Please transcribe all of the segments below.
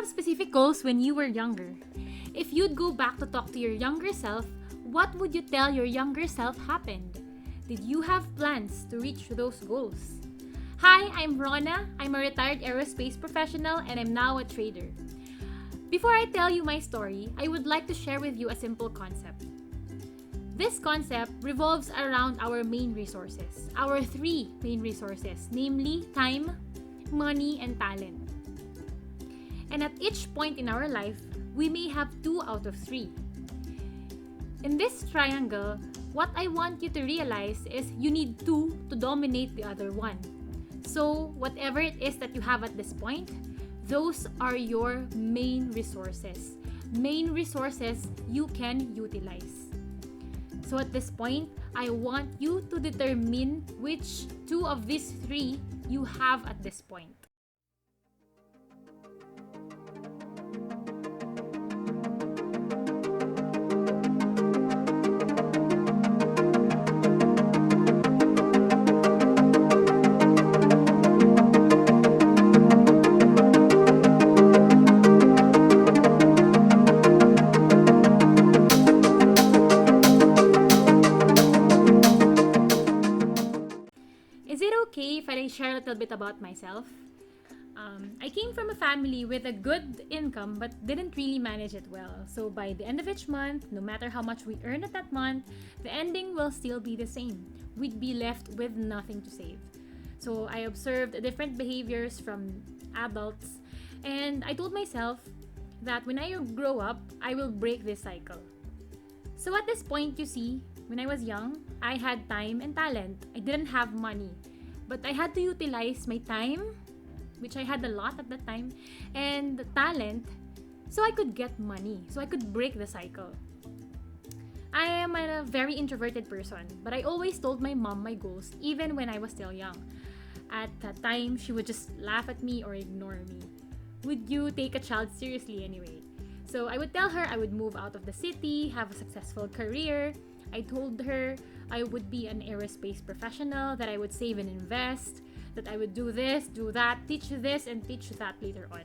have specific goals when you were younger? If you'd go back to talk to your younger self, what would you tell your younger self happened? Did you have plans to reach those goals? Hi, I'm Rona. I'm a retired aerospace professional and I'm now a trader. Before I tell you my story, I would like to share with you a simple concept. This concept revolves around our main resources, our three main resources, namely time, money, and talent. And at each point in our life, we may have 2 out of 3. In this triangle, what I want you to realize is you need 2 to dominate the other one. So, whatever it is that you have at this point, those are your main resources. Main resources you can utilize. So at this point, I want you to determine which 2 of these 3 you have at this point. Is it okay if I share a little bit about myself? I came from a family with a good income but didn't really manage it well. So by the end of each month, no matter how much we earn at that month, the ending will still be the same. We'd be left with nothing to save. So I observed different behaviors from adults and I told myself that when I grow up, I will break this cycle. So at this point, you see, when I was young, I had time and talent. I didn't have money, but I had to utilize my time, which I had a lot at that time, and the talent so I could get money, so I could break the cycle. I am a very introverted person, but I always told my mom my goals even when I was still young. At that time, she would just laugh at me or ignore me. Would you take a child seriously anyway? So I would tell her I would move out of the city, have a successful career. I told her I would be an aerospace professional, that I would save and invest, that I would do this, do that, teach this, and teach that later on.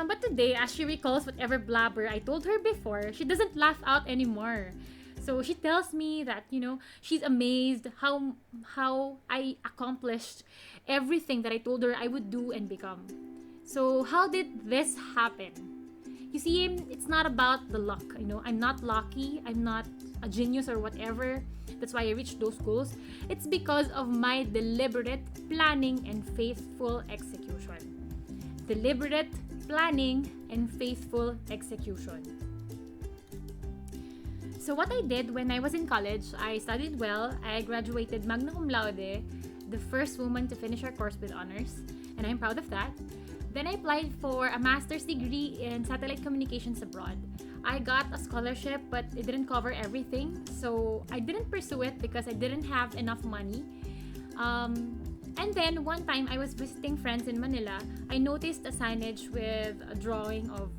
But today, as she recalls whatever blabber I told her before, she doesn't laugh out anymore. So she tells me that, she's amazed how I accomplished everything that I told her I would do and become. So how did this happen? You see, it's not about the luck. I'm not lucky. I'm not a genius or whatever. That's why I reached those goals. It's because of my deliberate planning and faithful execution. Deliberate planning and faithful execution. So what I did when I was in college, I studied well. I graduated magna cum laude, the first woman to finish her course with honors, and I'm proud of that. Then I applied for a master's degree in satellite communications abroad. I got a scholarship, but it didn't cover everything, so I didn't pursue it because I didn't have enough money. And then one time I was visiting friends in Manila, I noticed a signage with a drawing of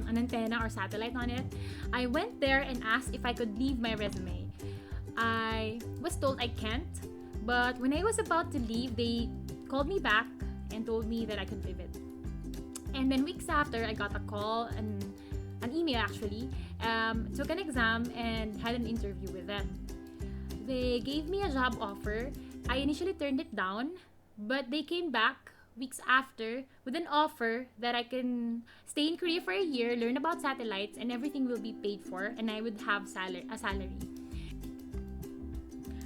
an antenna or satellite on it. I went there and asked if I could leave my resume. I was told I can't, but when I was about to leave, they called me back and told me that I could leave it. And then weeks after, I got a call and an email actually, took an exam and had an interview with them. They gave me a job offer. I initially turned it down, but they came back weeks after with an offer that I can stay in Korea for a year, learn about satellites, and everything will be paid for, and I would have a salary.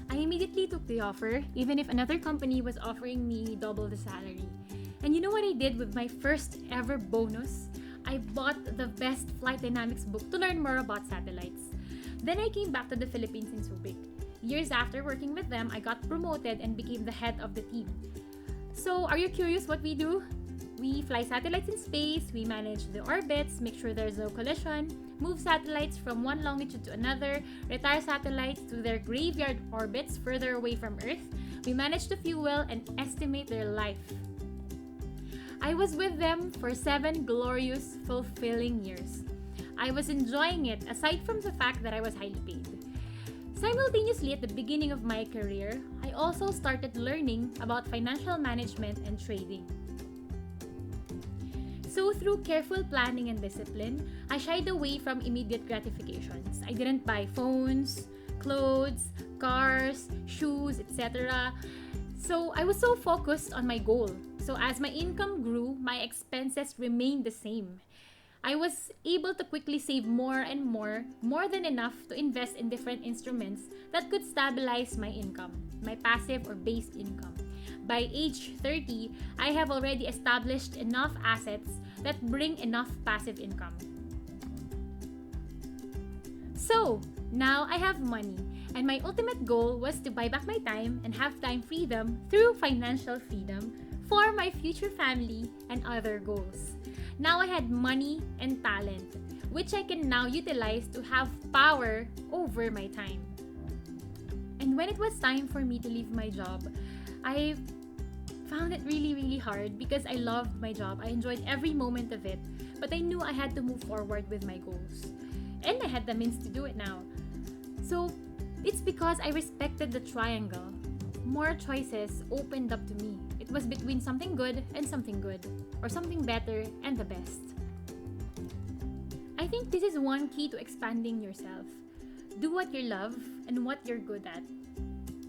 I immediately took the offer, even if another company was offering me double the salary. And you know what I did with my first ever bonus? I bought the best flight dynamics book to learn more about satellites. Then I came back to the Philippines in Subic. Years after working with them, I got promoted and became the head of the team. So, are you curious what we do? We fly satellites in space, we manage the orbits, make sure there's no collision, move satellites from one longitude to another, retire satellites to their graveyard orbits further away from Earth. We manage the fuel and estimate their life. I was with them for 7 glorious, fulfilling years. I was enjoying it aside from the fact that I was highly paid. Simultaneously, at the beginning of my career, I also started learning about financial management and trading. So through careful planning and discipline, I shied away from immediate gratifications. I didn't buy phones, clothes, cars, shoes, etc. So I was so focused on my goal. So as my income grew, my expenses remained the same. I was able to quickly save more and more than enough to invest in different instruments that could stabilize my income, my passive or base income. By age 30, I have already established enough assets that bring enough passive income. So, now I have money, and my ultimate goal was to buy back my time and have time freedom through financial freedom for my future family and other goals. Now I had money and talent, which I can now utilize to have power over my time. And when it was time for me to leave my job, I found it really hard because I loved my job. I enjoyed every moment of it, but I knew I had to move forward with my goals. And I had the means to do it now. So, it's because I respected the triangle. More choices opened up to me. It was between something good and something good, or something better and the best. I think this is one key to expanding yourself. Do what you love and what you're good at.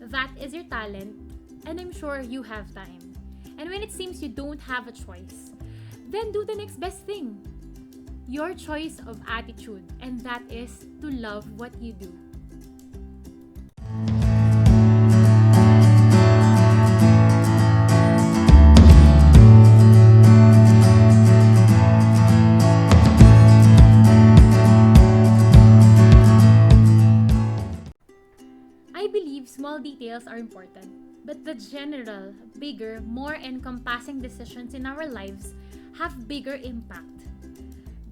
That is your talent, and I'm sure you have time. And when it seems you don't have a choice, then do the next best thing. Your choice of attitude, and that is to love what you do. I believe small details are important, but the general, bigger, more encompassing decisions in our lives have bigger impact.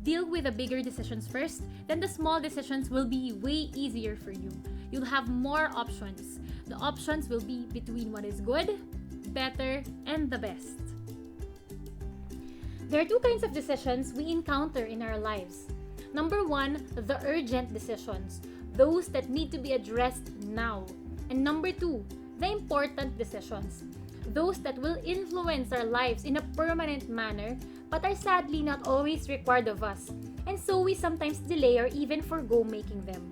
Deal with the bigger decisions first, then the small decisions will be way easier for you. You'll have more options. The options will be between what is good, better, and the best. There are two kinds of decisions we encounter in our lives. Number one, the urgent decisions, those that need to be addressed now. And number two, the important decisions, those that will influence our lives in a permanent manner but are sadly not always required of us, and so we sometimes delay or even forgo making them.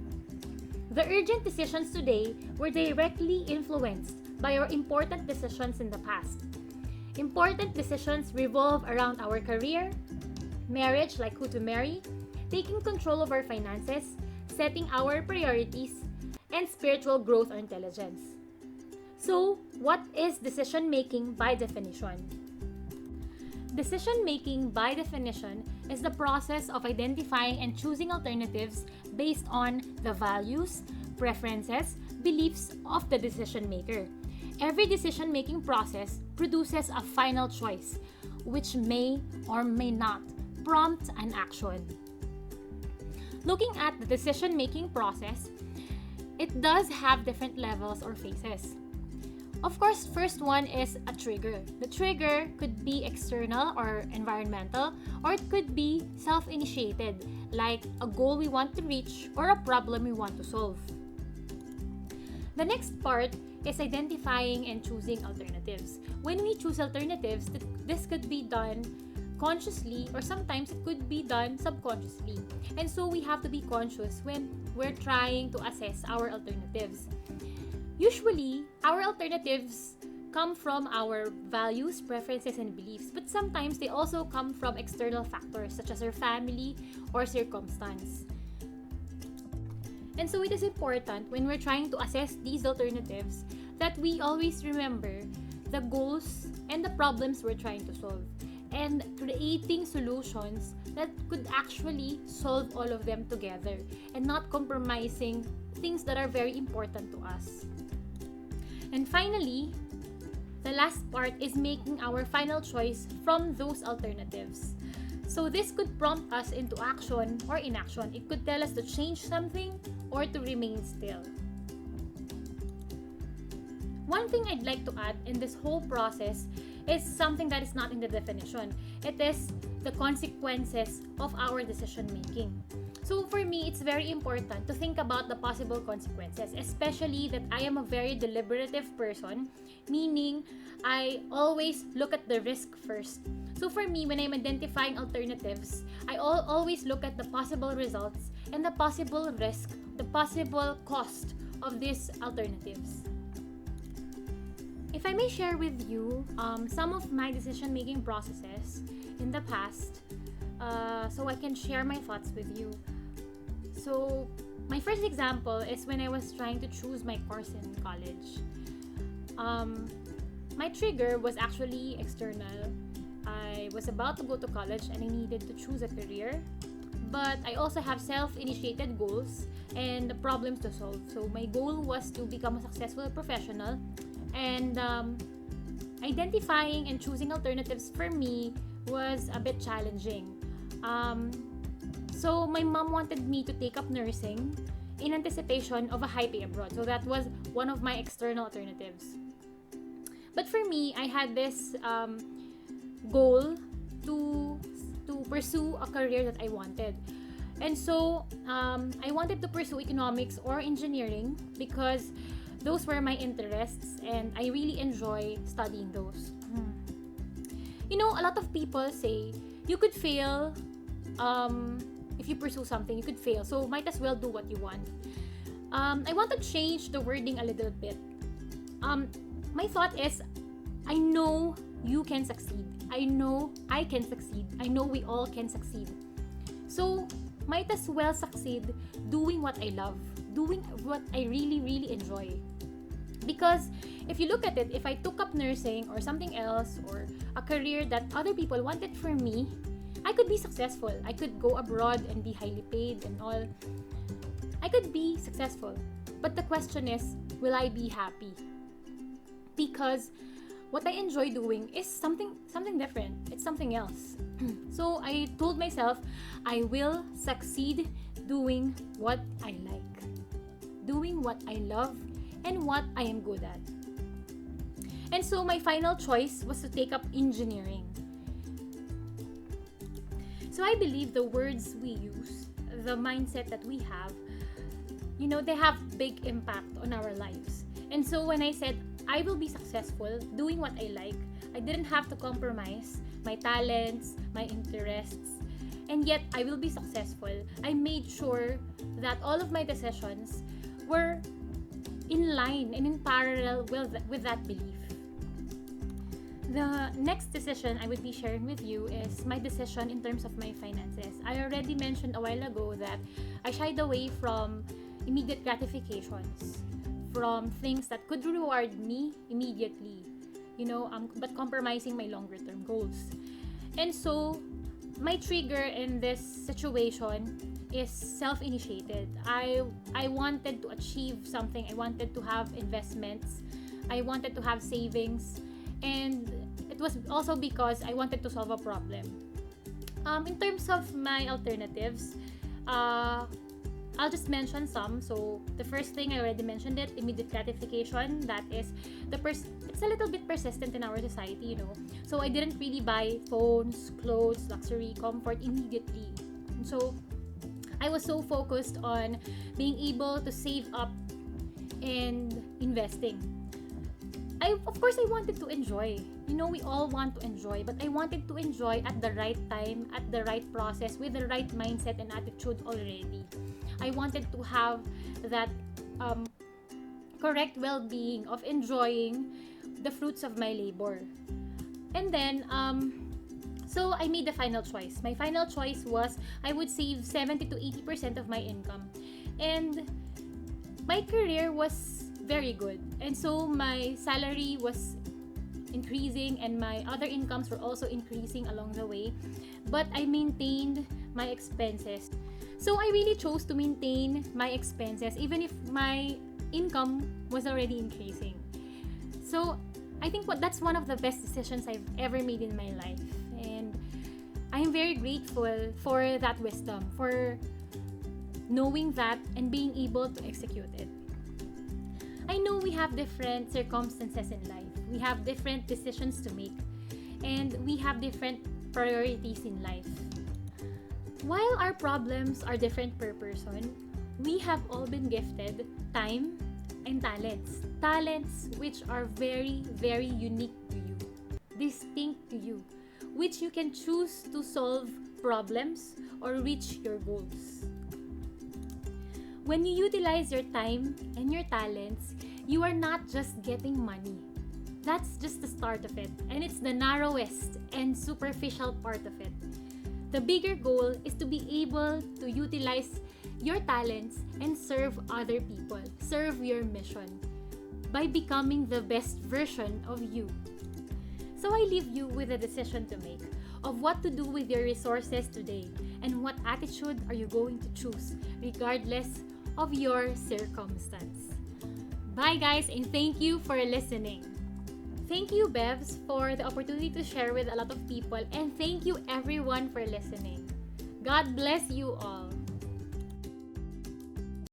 The urgent decisions today were directly influenced by our important decisions in the past. Important decisions revolve around our career, marriage, like who to marry, taking control of our finances, setting our priorities, and spiritual growth or intelligence. So, what is decision making by definition? Decision making by definition is the process of identifying and choosing alternatives based on the values, preferences, beliefs of the decision maker. Every decision making process produces a final choice, which may or may not prompt an action. Looking at the decision making process, it does have different levels or phases. Of course, first one is a trigger. The trigger could be external or environmental, or it could be self-initiated, like a goal we want to reach or a problem we want to solve. The next part is identifying and choosing alternatives. When we choose alternatives, this could be done consciously or sometimes it could be done subconsciously. And so we have to be conscious when we're trying to assess our alternatives. Usually, our alternatives come from our values, preferences, and beliefs, but sometimes they also come from external factors such as our family or circumstance. And so it is important when we're trying to assess these alternatives that we always remember the goals and the problems we're trying to solve and creating solutions that could actually solve all of them together and not compromising things that are very important to us. And finally, the last part is making our final choice from those alternatives. So this could prompt us into action or inaction. It could tell us to change something or to remain still. One thing I'd like to add in this whole process is something that is not in the definition. It is the consequences of our decision making. So for me, it's very important to think about the possible consequences, especially that I am a very deliberative person, meaning I always look at the risk first. So for me, when I'm identifying alternatives, I always look at the possible results and the possible risk, the possible cost of these alternatives. If I may share with you some of my decision-making processes in the past, so I can share my thoughts with you. So, my first example is when I was trying to choose my course in college. My trigger was actually external. I was about to go to college and I needed to choose a career, but I also have self-initiated goals and problems to solve. So, my goal was to become a successful professional, and identifying and choosing alternatives for me was a bit challenging. So my mom wanted me to take up nursing in anticipation of a high pay abroad. So that was one of my external alternatives. But for me, I had this goal to pursue a career that I wanted. And so I wanted to pursue economics or engineering because those were my interests and I really enjoy studying those. You know, a lot of people say you could fail if you pursue something, you could fail. So might as well do what you want. I want to change the wording a little bit. My thought is, I know you can succeed. I know I can succeed. I know we all can succeed. So might as well succeed doing what I love, doing what I really, really enjoy. Because if you look at it, if I took up nursing or something else or a career that other people wanted for me, I could be successful. I could go abroad and be highly paid and all. I could be successful. But the question is, will I be happy? Because what I enjoy doing is something different. It's something else. So I told myself, I will succeed doing what I like, doing what I love, and what I am good at. And so my final choice was to take up engineering. So I believe the words we use, the mindset that we have, you know, they have big impact on our lives. And so when I said I will be successful doing what I like, I didn't have to compromise my talents, my interests, and yet I will be successful. I made sure that all of my decisions were in line and in parallel with that belief. The next decision I would be sharing with you is my decision in terms of my finances. I already mentioned a while ago that I shied away from immediate gratifications, from things that could reward me immediately, you know, but compromising my longer term goals. And so, my trigger in this situation is self-initiated. I wanted to achieve something. I wanted to have investments. I wanted to have savings. And it was also because I wanted to solve a problem. In terms of my alternatives, I'll just mention some. So the first thing, I already mentioned it, immediate gratification. That is it's a little bit persistent in our society, you know. So I didn't really buy phones, clothes, luxury, comfort immediately. And so I was so focused on being able to save up and investing. Of course, I wanted to enjoy. You know, we all want to enjoy, but I wanted to enjoy at the right time, at the right process, with the right mindset and attitude already. I wanted to have that correct well-being of enjoying the fruits of my labor. And then, so I made the final choice. My final choice was I would save 70 to 80% of my income. And my career was very good. And so my salary was increasing and my other incomes were also increasing along the way. But I maintained my expenses. So I really chose to maintain my expenses even if my income was already increasing. So I think that's one of the best decisions I've ever made in my life. And I am very grateful for that wisdom, for knowing that and being able to execute it. I know we have different circumstances in life. We have different decisions to make. And we have different priorities in life. While our problems are different per person, we have all been gifted time and talents. Talents which are very, very unique to you, distinct to you, which you can choose to solve problems or reach your goals. When you utilize your time and your talents, you are not just getting money. That's just the start of it, and it's the narrowest and superficial part of it. The bigger goal is to be able to utilize your talents and serve other people, serve your mission by becoming the best version of you. So I leave you with a decision to make of what to do with your resources today and what attitude are you going to choose regardless of your circumstance. Bye guys, and thank you for listening. Thank you, Bevs, for the opportunity to share with a lot of people, and thank you everyone for listening. God bless you all.